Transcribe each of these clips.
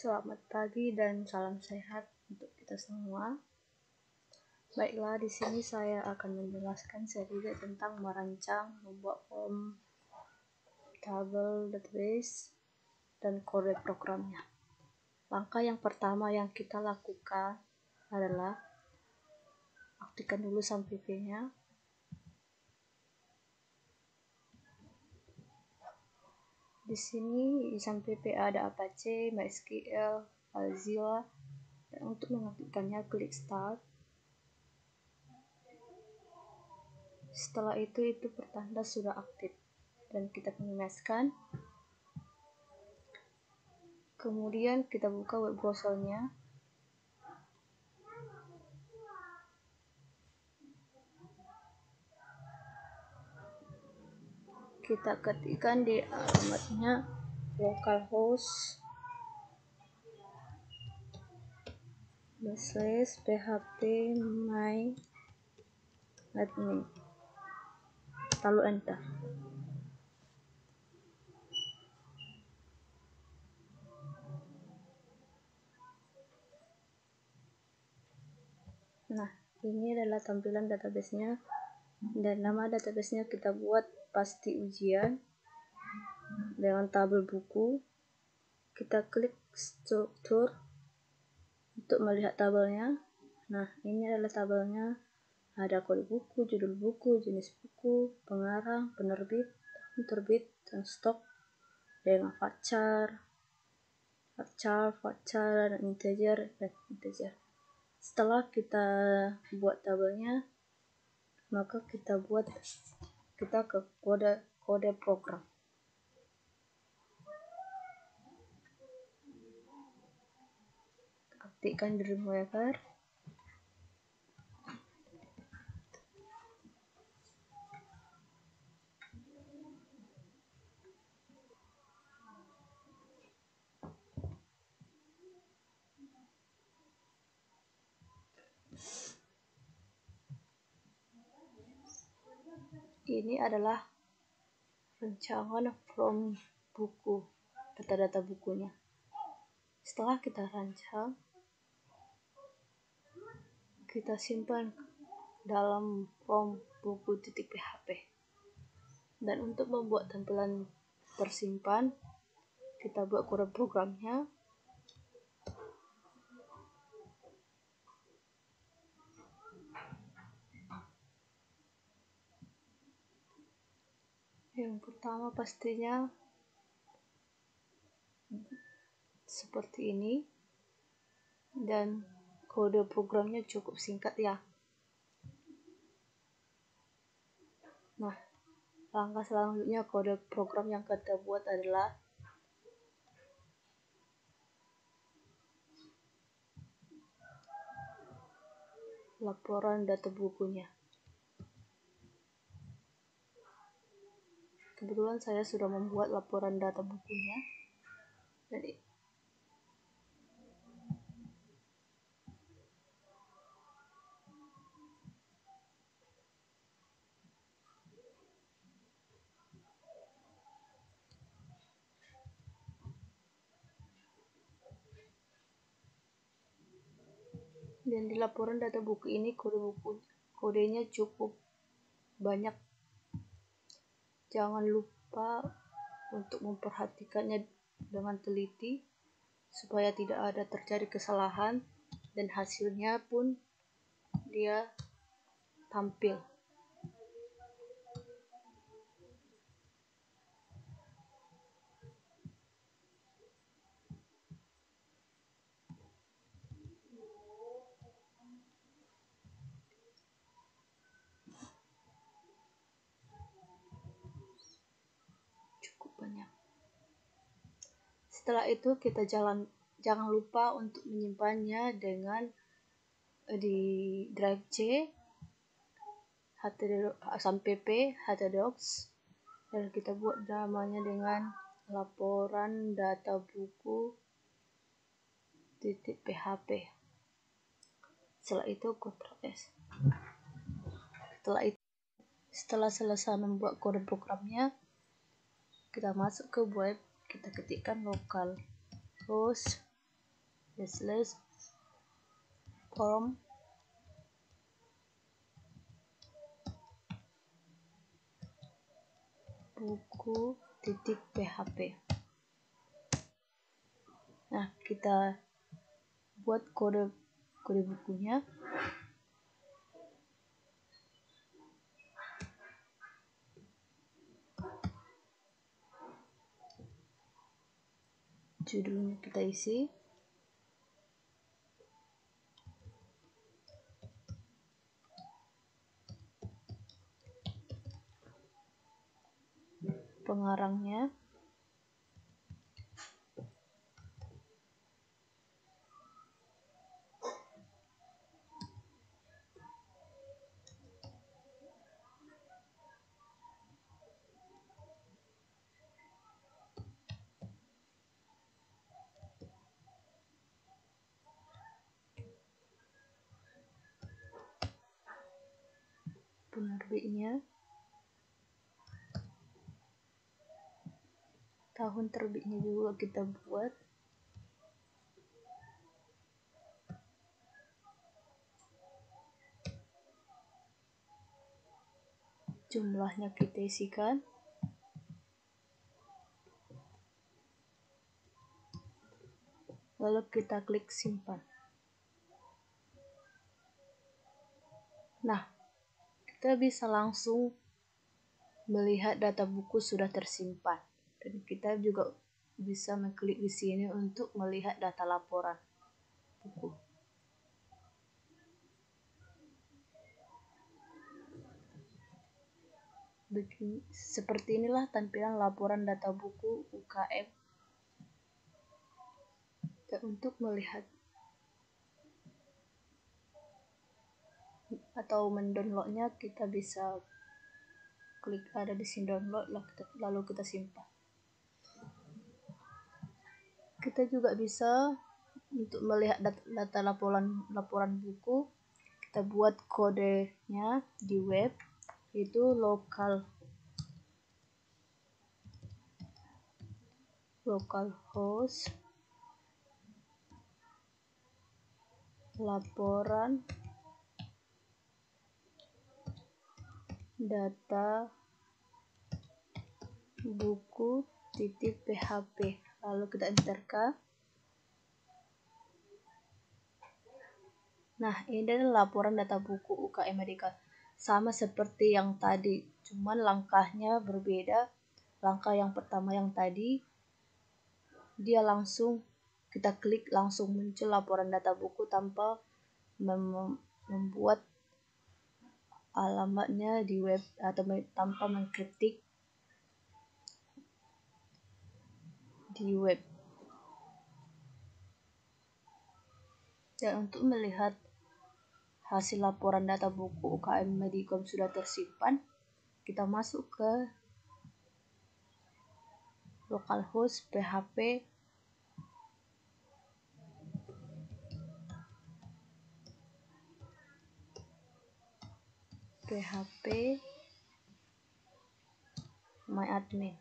Selamat pagi dan salam sehat untuk kita semua. Baiklah, di sini saya akan menjelaskan sedikit tentang merancang, membuat form, tabel, database, dan kode programnya. Langkah yang pertama yang kita lakukan adalah aktifkan dulu SAMPP-nya. Di sini di SAMPP ada Apache, MySQL, Mozilla. Dan untuk mengaktifkannya, klik Start. Setelah itu pertanda sudah aktif dan kita minimaliskan. Kemudian kita buka web browsernya. Kita ketikkan di alamatnya localhost /php my admin, lalu enter. Nah, ini adalah tampilan database-nya, dan nama database-nya kita buat pasti ujian dengan tabel buku. Kita klik struktur untuk melihat tabelnya. Nah, ini adalah tabelnya. Ada kode buku, judul buku, jenis buku, pengarang, penerbit, tahun terbit, dan stok dengan varchar, dan integer. Setelah kita buat tabelnya, maka kita ke kode program. Ketikkan Dreamweaver. Ini adalah rancangan from buku, data-data bukunya. Setelah kita rancang, kita simpan dalam from buku.php. Dan untuk membuat tampilan tersimpan, kita buat kode programnya. Yang pertama pastinya seperti ini, dan kode programnya cukup singkat ya. Nah, langkah selanjutnya kode program yang kita buat adalah laporan data bukunya. Kebetulan saya sudah membuat laporan data bukunya. Dan di laporan data buku ini kodenya cukup banyak. Jangan lupa untuk memperhatikannya dengan teliti supaya tidak ada terjadi kesalahan dan hasilnya pun dia tampil. Banyak. Setelah itu kita jangan lupa untuk menyimpannya dengan di drive C, SAMPP, htdocs, dan kita buat namanya dengan laporan data buku .php. Setelah itu Ctrl S. Setelah selesai membuat kode programnya, kita masuk ke web, kita ketikkan localhost slash form buku.php. Nah, kita buat kode bukunya. Judulnya kita isi. Pengarangnya. Penerbitnya. Tahun terbitnya juga kita buat. Jumlahnya kita isikan. Lalu kita klik simpan. Nah, kita bisa langsung melihat data buku sudah tersimpan. Dan kita juga bisa mengklik di sini untuk melihat data laporan buku. Seperti inilah tampilan laporan data buku UKM. Dan untuk melihat atau mendownloadnya, kita bisa klik ada di sini download, lalu kita simpan. Kita juga bisa untuk melihat data laporan buku, kita buat kodenya di web, itu localhost laporan data buku.php, lalu kita enterkan. Nah, ini adalah laporan data buku UKM Medika, sama seperti yang tadi, cuman langkahnya berbeda. Langkah yang pertama yang tadi, dia langsung kita klik, langsung muncul laporan data buku tanpa membuat alamatnya di web atau tanpa mengketik di web. Dan untuk melihat hasil laporan data buku UKM Medikom sudah tersimpan, kita masuk ke localhost php myadmin.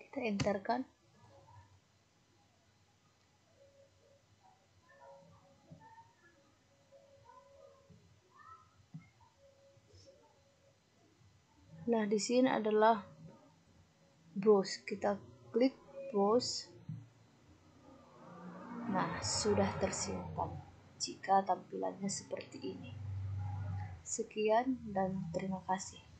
Kita enterkan. Nah, di sini adalah browse. Kita klik browse. Nah, sudah tersimpan jika tampilannya seperti ini. Sekian dan terima kasih.